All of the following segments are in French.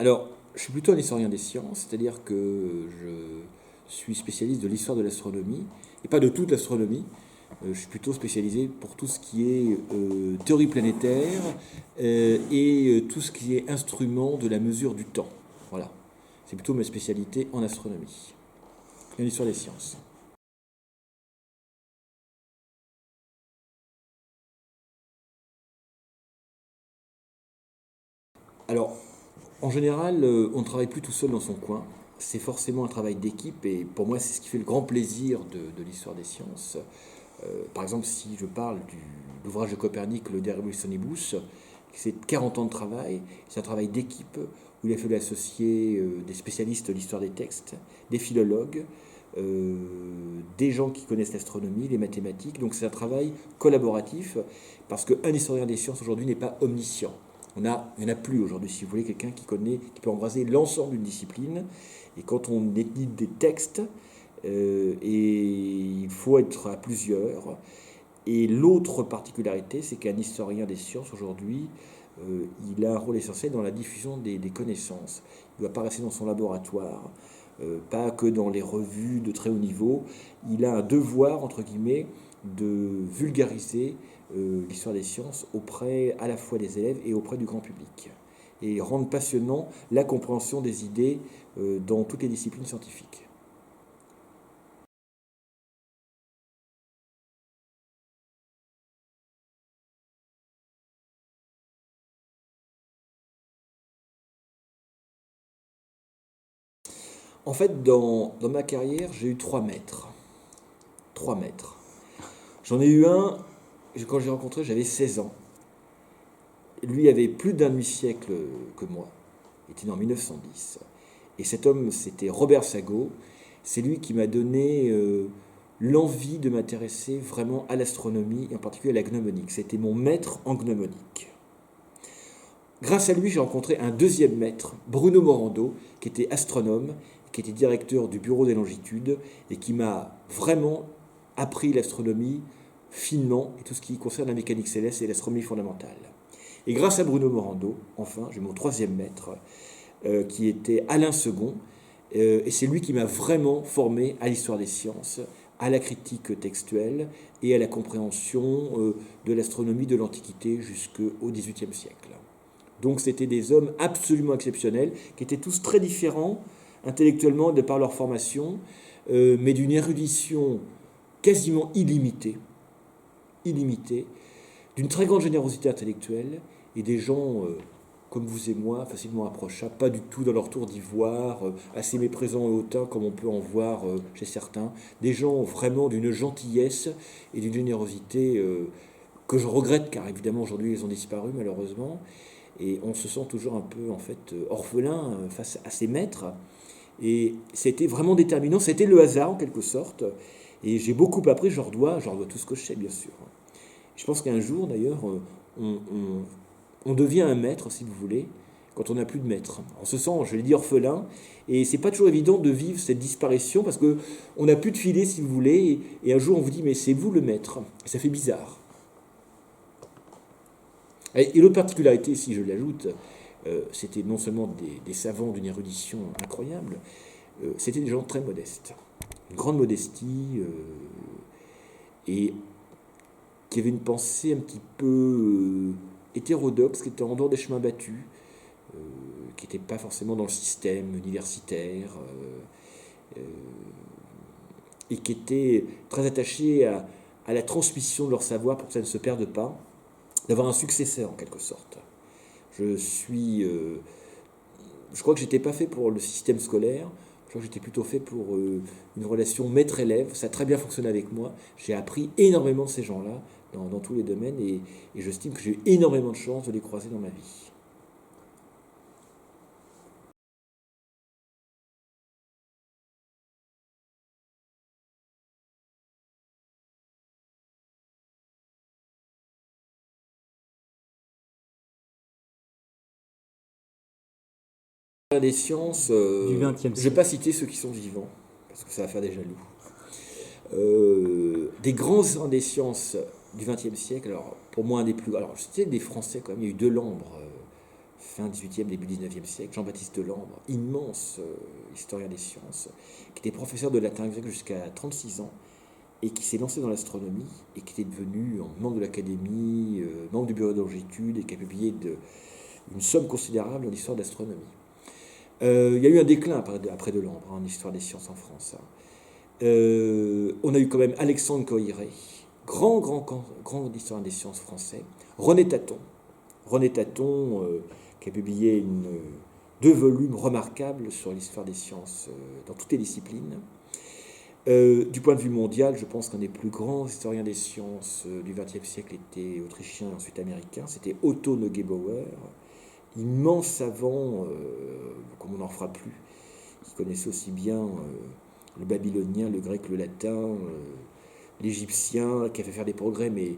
Alors, je suis plutôt un historien des sciences, c'est-à-dire que je suis spécialiste de l'histoire de l'astronomie, et pas de toute l'astronomie. Je suis plutôt spécialisé pour tout ce qui est théorie planétaire et tout ce qui est instrument de la mesure du temps. Voilà. C'est plutôt ma spécialité en astronomie et en histoire des sciences. Alors, en général, on ne travaille plus tout seul dans son coin. C'est forcément un travail d'équipe et pour moi, c'est ce qui fait le grand plaisir de l'histoire des sciences. Par exemple, si je parle de l'ouvrage de Copernic, le De Revolutionibus, c'est 40 ans de travail, c'est un travail d'équipe où il a fallu associer des spécialistes de l'histoire des textes, des philologues, des gens qui connaissent l'astronomie, les mathématiques. Donc c'est un travail collaboratif parce qu'un historien des sciences aujourd'hui n'est pas omniscient. Il n'y en a plus aujourd'hui, si vous voulez, quelqu'un qui connaît, qui peut embraser l'ensemble d'une discipline. Et quand on édite des textes, et il faut être à plusieurs. Et l'autre particularité, c'est qu'un historien des sciences aujourd'hui, il a un rôle essentiel dans la diffusion des connaissances. Il ne doit pas rester dans son laboratoire, pas que dans les revues de très haut niveau. Il a un devoir, entre guillemets, de vulgariser l'histoire des sciences auprès à la fois des élèves et auprès du grand public. Et rendre passionnant la compréhension des idées dans toutes les disciplines scientifiques. En fait, dans ma carrière, j'ai eu 3 maîtres. 3 maîtres. J'en ai eu un, quand j'ai rencontré, j'avais 16 ans. Lui avait plus d'un demi-siècle que moi. Il était né en 1910. Et cet homme, c'était Robert Sagot. C'est lui qui m'a donné l'envie de m'intéresser vraiment à l'astronomie, et en particulier à la gnomonique. C'était mon maître en gnomonique. Grâce à lui, j'ai rencontré un deuxième maître, Bruno Morando, qui était astronome, qui était directeur du bureau des longitudes, et qui m'a vraiment appris l'astronomie finement, et tout ce qui concerne la mécanique céleste et l'astronomie fondamentale. Et grâce à Bruno Morando, enfin, j'ai mon troisième maître, qui était Alain Segond, et c'est lui qui m'a vraiment formé à l'histoire des sciences, à la critique textuelle et à la compréhension de l'astronomie de l'Antiquité jusqu'au XVIIIe siècle. Donc c'était des hommes absolument exceptionnels, qui étaient tous très différents intellectuellement de par leur formation, mais d'une érudition quasiment illimitée, d'une très grande générosité intellectuelle, et des gens comme vous et moi, facilement approchables, pas du tout dans leur tour d'ivoire, assez méprisants et hautains comme on peut en voir chez certains, des gens vraiment d'une gentillesse et d'une générosité que je regrette, car évidemment aujourd'hui ils ont disparu malheureusement, et on se sent toujours un peu en fait orphelin face à ses maîtres. Et c'était vraiment déterminant, c'était le hasard en quelque sorte. Et j'ai beaucoup appris, je leur dois tout ce que je sais bien sûr. Je pense qu'un jour d'ailleurs, on devient un maître, si vous voulez, quand on n'a plus de maître. On se sent, je l'ai dit, orphelin, et c'est pas toujours évident de vivre cette disparition parce que on n'a plus de filet, si vous voulez, et un jour on vous dit mais c'est vous le maître. Et ça fait bizarre. Et l'autre particularité, si je l'ajoute, c'était non seulement des savants d'une érudition incroyable, c'était des gens très modestes. Une grande modestie, et qui avaient une pensée un petit peu hétérodoxe, qui était en dehors des chemins battus, euh, qui n'était pas forcément dans le système universitaire, et qui étaient très attachés à la transmission de leur savoir pour que ça ne se perde pas, d'avoir un successeur en quelque sorte. Je suis je crois que j'étais pas fait pour le système scolaire. Je crois que j'étais plutôt fait pour une relation maître-élève. Ça a très bien fonctionné avec moi. J'ai appris énormément de ces gens-là dans tous les domaines et j'estime que j'ai eu énormément de chance de les croiser dans ma vie. Des sciences, Du XXe je ne vais pas siècle. citer ceux qui sont vivants, parce que ça va faire des jaloux. Des grands gens des sciences du XXe siècle, alors pour moi un des plus... Alors c'était des Français quand même, il y a eu Delambre, fin 18e, début 19e siècle, Jean-Baptiste Delambre, immense historien des sciences, qui était professeur de latin grec jusqu'à 36 ans, et qui s'est lancé dans l'astronomie, et qui était devenu membre de l'Académie, membre du bureau de longitude, et qui a publié une somme considérable dans l'histoire de l'astronomie. Il y a eu un déclin après Delambre, en histoire des sciences en France. On a eu quand même Alexandre Coiré, grand historien des sciences français, René Taton, qui a publié 2 volumes remarquables sur l'histoire des sciences dans toutes les disciplines. Du point de vue mondial, je pense qu'un des plus grands historiens des sciences du XXe siècle était autrichien et ensuite américain, c'était Otto Neugebauer, immense savant, comme on n'en fera plus, qui connaissait aussi bien le babylonien, le grec, le latin, l'égyptien, qui a fait faire des progrès, mais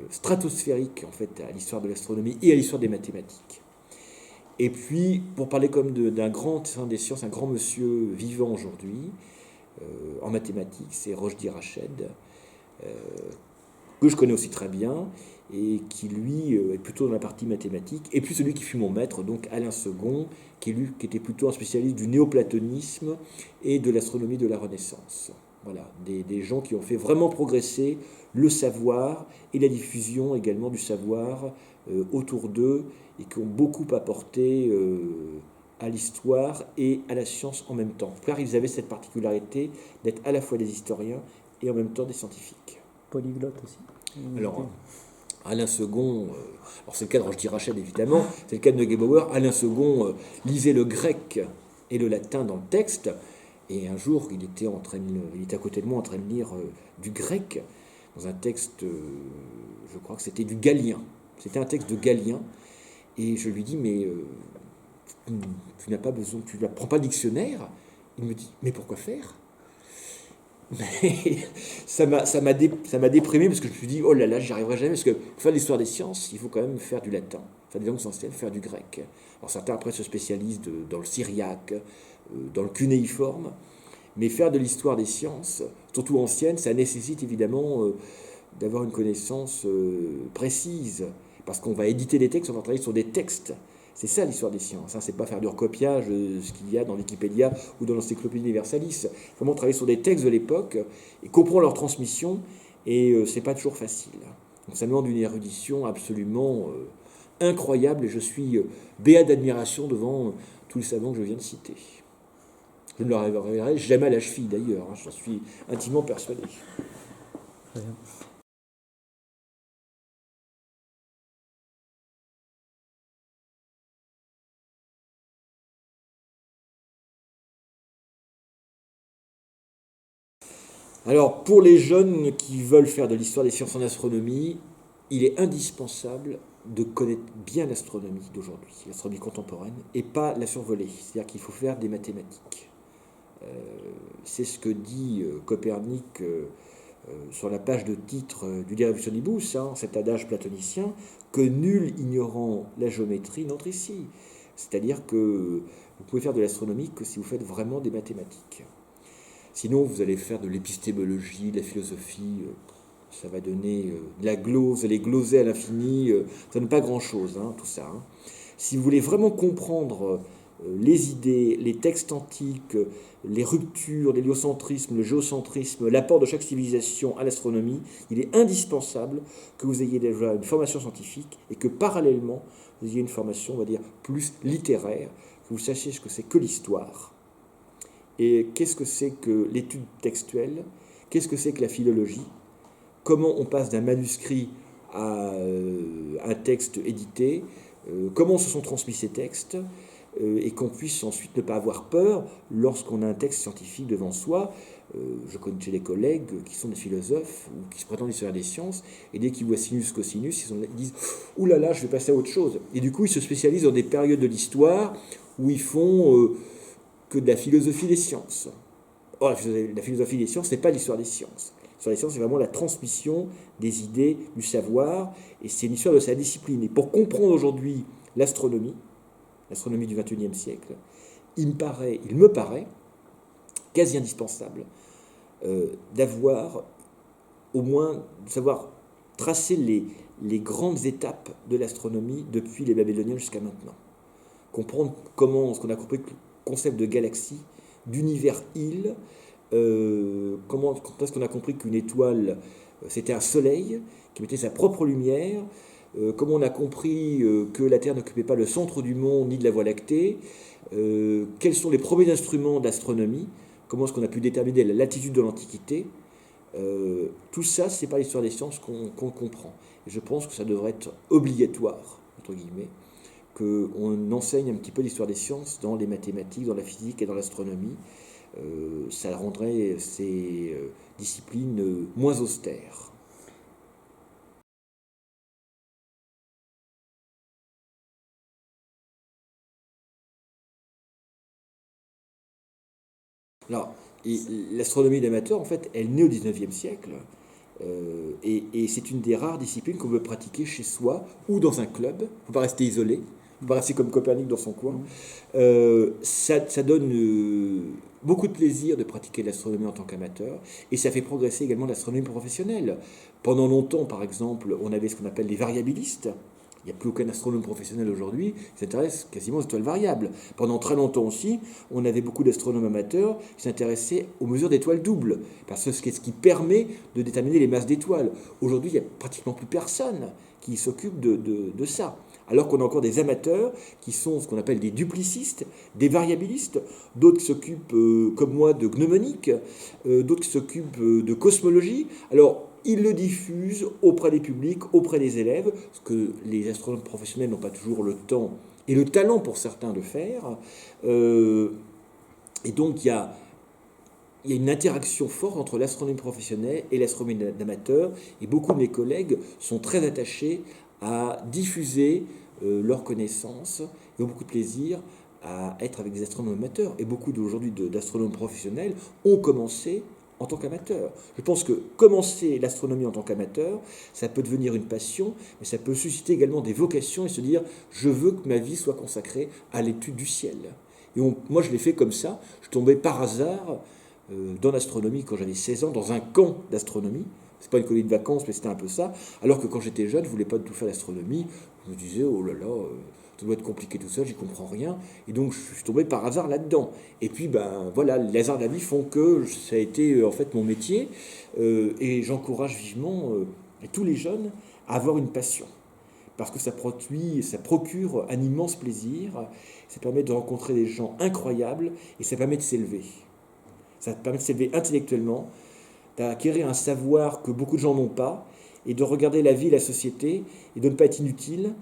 stratosphériques en fait à l'histoire de l'astronomie et à l'histoire des mathématiques. Et puis, pour parler comme d'un grand historien des sciences, un grand monsieur vivant aujourd'hui, en mathématiques, c'est Rochdi Rached, que je connais aussi très bien, et qui lui est plutôt dans la partie mathématique, et puis celui qui fut mon maître, donc Alain Segond, qui était plutôt un spécialiste du néoplatonisme et de l'astronomie de la Renaissance. Voilà, des gens qui ont fait vraiment progresser le savoir et la diffusion également du savoir autour d'eux, et qui ont beaucoup apporté à l'histoire et à la science en même temps. Car ils avaient cette particularité d'être à la fois des historiens et en même temps des scientifiques. Polyglotte aussi. Alors, Alain Segond, alors c'est le cas de Rochdi Rached évidemment, c'est le cas de Neugebauer. Alain Segond lisait le grec et le latin dans le texte, et un jour il était à côté de moi en train de lire du grec dans un texte, je crois que c'était du Galien. C'était un texte de Galien, et je lui dis mais tu n'as pas besoin, tu ne prends pas le dictionnaire. Il me dit mais pourquoi faire? Mais ça m'a déprimé parce que je me suis dit oh là là, j'y arriverai jamais, parce que pour faire l'histoire des sciences, il faut quand même faire du latin, faire des langues essentielles, faire du grec. Alors certains après se spécialisent dans le syriaque, dans le cunéiforme, mais faire de l'histoire des sciences, surtout ancienne, ça nécessite évidemment d'avoir une connaissance précise, parce qu'on va éditer des textes, on va travailler sur des textes. C'est ça l'histoire des sciences, c'est pas faire du recopiage, ce qu'il y a dans Wikipédia ou dans l'Encyclopédie Universalis. Comment travailler sur des textes de l'époque et comprendre leur transmission, et c'est pas toujours facile. Donc ça demande une érudition absolument incroyable, et je suis béat d'admiration devant tous les savants que je viens de citer. Je ne leur arriverai jamais à la cheville d'ailleurs, j'en suis intimement persuadé. Très bien. Alors, pour les jeunes qui veulent faire de l'histoire des sciences en astronomie, il est indispensable de connaître bien l'astronomie d'aujourd'hui, l'astronomie contemporaine, et pas la survoler. C'est-à-dire qu'il faut faire des mathématiques. C'est ce que dit Copernic sur la page de titre du De Revolutionibus, cet adage platonicien, que nul ignorant la géométrie n'entre ici. C'est-à-dire que vous pouvez faire de l'astronomie que si vous faites vraiment des mathématiques. Sinon, vous allez faire de l'épistémologie, de la philosophie, ça va donner de la glose, vous allez gloser à l'infini, ça donne pas grand-chose, tout ça. Si vous voulez vraiment comprendre les idées, les textes antiques, les ruptures, l'héliocentrisme, le géocentrisme, l'apport de chaque civilisation à l'astronomie, il est indispensable que vous ayez déjà une formation scientifique et que parallèlement, vous ayez une formation, on va dire, plus littéraire, que vous sachiez ce que c'est que l'histoire. Et qu'est-ce que c'est que l'étude textuelle? Qu'est-ce que c'est que la philologie? Comment on passe d'un manuscrit à un texte édité? Comment se sont transmis ces textes? Et qu'on puisse ensuite ne pas avoir peur lorsqu'on a un texte scientifique devant soi. Je connais des collègues qui sont des philosophes ou qui se prétendent historiens des sciences, et dès qu'ils voient sinus, cosinus, ils disent « Ouh là là, je vais passer à autre chose ». Et du coup, ils se spécialisent dans des périodes de l'histoire où ils font que de la philosophie des sciences. Or, la philosophie des sciences, ce n'est pas l'histoire des sciences. L'histoire des sciences, c'est vraiment la transmission des idées, du savoir, et c'est une histoire de sa discipline. Et pour comprendre aujourd'hui l'astronomie du XXIe siècle, il me paraît quasi indispensable d'avoir au moins, de savoir tracer les grandes étapes de l'astronomie depuis les Babyloniens jusqu'à maintenant. comprendre ce qu'on a compris, le concept de galaxie, d'univers-île, quand est-ce qu'on a compris qu'une étoile, c'était un soleil qui mettait sa propre lumière, comment on a compris que la Terre n'occupait pas le centre du monde ni de la Voie lactée, quels sont les premiers instruments d'astronomie, comment est-ce qu'on a pu déterminer la latitude de l'Antiquité. Tout ça, c'est par l'histoire des sciences qu'on comprend. Et je pense que ça devrait être obligatoire, entre guillemets, qu'on enseigne un petit peu l'histoire des sciences dans les mathématiques, dans la physique et dans l'astronomie. Ça rendrait ces disciplines moins austères. Alors, l'astronomie d'amateur, en fait, elle naît au XIXe siècle. Et c'est une des rares disciplines qu'on veut pratiquer chez soi ou dans un club. Il ne faut pas rester isolé. Il ne faut pas rester comme Copernic dans son coin. Ça donne beaucoup de plaisir de pratiquer l'astronomie en tant qu'amateur. Et ça fait progresser également l'astronomie professionnelle. Pendant longtemps, par exemple, on avait ce qu'on appelle les variabilistes. Il n'y a plus aucun astronome professionnel aujourd'hui qui s'intéresse quasiment aux étoiles variables. Pendant très longtemps aussi, on avait beaucoup d'astronomes amateurs qui s'intéressaient aux mesures d'étoiles doubles, parce que c'est ce qui permet de déterminer les masses d'étoiles. Aujourd'hui, il n'y a pratiquement plus personne qui s'occupe de ça. Alors qu'on a encore des amateurs qui sont ce qu'on appelle des duplicistes, des variabilistes, d'autres qui s'occupent, comme moi, de gnomonique, d'autres qui s'occupent de cosmologie. Alors, ils le diffusent auprès des publics, auprès des élèves, ce que les astronomes professionnels n'ont pas toujours le temps et le talent pour certains de faire. Et donc il y a une interaction forte entre l'astronomie professionnelle et l'astronomie d'amateur, et beaucoup de mes collègues sont très attachés à diffuser leurs connaissances et ont beaucoup de plaisir à être avec des astronomes amateurs. Et beaucoup d'aujourd'hui d'astronomes professionnels ont commencé en tant qu'amateur. Je pense que commencer l'astronomie en tant qu'amateur, ça peut devenir une passion, mais ça peut susciter également des vocations et se dire « je veux que ma vie soit consacrée à l'étude du ciel ». Et moi, je l'ai fait comme ça. Je tombais par hasard dans l'astronomie quand j'avais 16 ans, dans un camp d'astronomie. C'est pas une colonie de vacances, mais c'était un peu ça. Alors que quand j'étais jeune, je voulais pas tout faire l'astronomie. Je me disais « oh là là, ça doit être compliqué tout ça, j'y comprends rien ». Et donc, je suis tombé par hasard là-dedans. Et puis, voilà, les hasards de la vie font que ça a été en fait mon métier. Et j'encourage vivement tous les jeunes à avoir une passion. Parce que ça procure un immense plaisir. Ça permet de rencontrer des gens incroyables et ça permet de s'élever. Ça permet de s'élever intellectuellement, d'acquérir un savoir que beaucoup de gens n'ont pas et de regarder la vie et la société et de ne pas être inutile.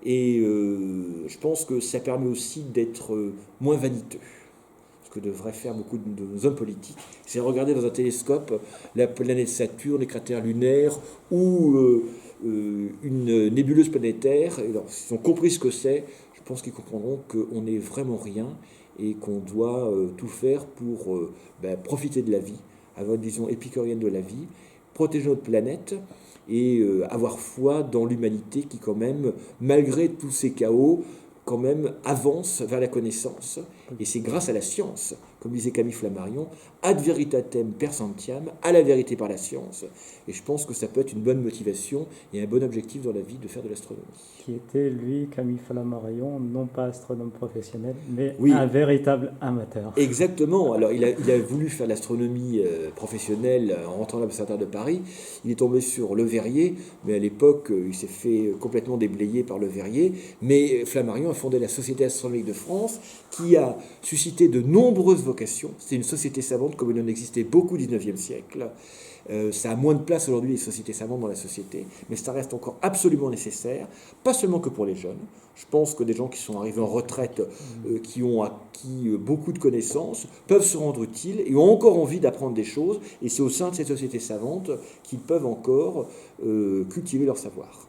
Et je pense que ça permet aussi d'être moins vaniteux. Ce que devraient faire beaucoup de nos hommes politiques, c'est regarder dans un télescope la planète Saturne, les cratères lunaires ou une nébuleuse planétaire. Et alors, s'ils ont compris ce que c'est, je pense qu'ils comprendront qu'on n'est vraiment rien et qu'on doit tout faire pour profiter de la vie, avoir une vision épicurienne de la vie, protéger notre planète et avoir foi dans l'humanité qui quand même, malgré tous ces chaos, quand même avance vers la connaissance. Et c'est grâce à la science, comme disait Camille Flammarion, ad veritatem persantiam, à la vérité par la science. Et je pense que ça peut être une bonne motivation et un bon objectif dans la vie de faire de l'astronomie. Qui était, lui, Camille Flammarion, non pas astronome professionnel, mais oui, un véritable amateur. Exactement. Alors, il a voulu faire l'astronomie professionnelle en rentrant à l'Observatoire de Paris. Il est tombé sur Le Verrier, mais à l'époque, il s'est fait complètement déblayer par Le Verrier. Mais Flammarion a fondé la Société astronomique de France, qui a suscité de nombreuses vocations. C'est une société savante comme il en existait beaucoup au XIXe siècle. Ça a moins de place aujourd'hui, les sociétés savantes dans la société, mais ça reste encore absolument nécessaire, pas seulement que pour les jeunes. Je pense que des gens qui sont arrivés en retraite, qui ont acquis beaucoup de connaissances, peuvent se rendre utiles et ont encore envie d'apprendre des choses, et c'est au sein de ces sociétés savantes qu'ils peuvent encore cultiver leur savoir.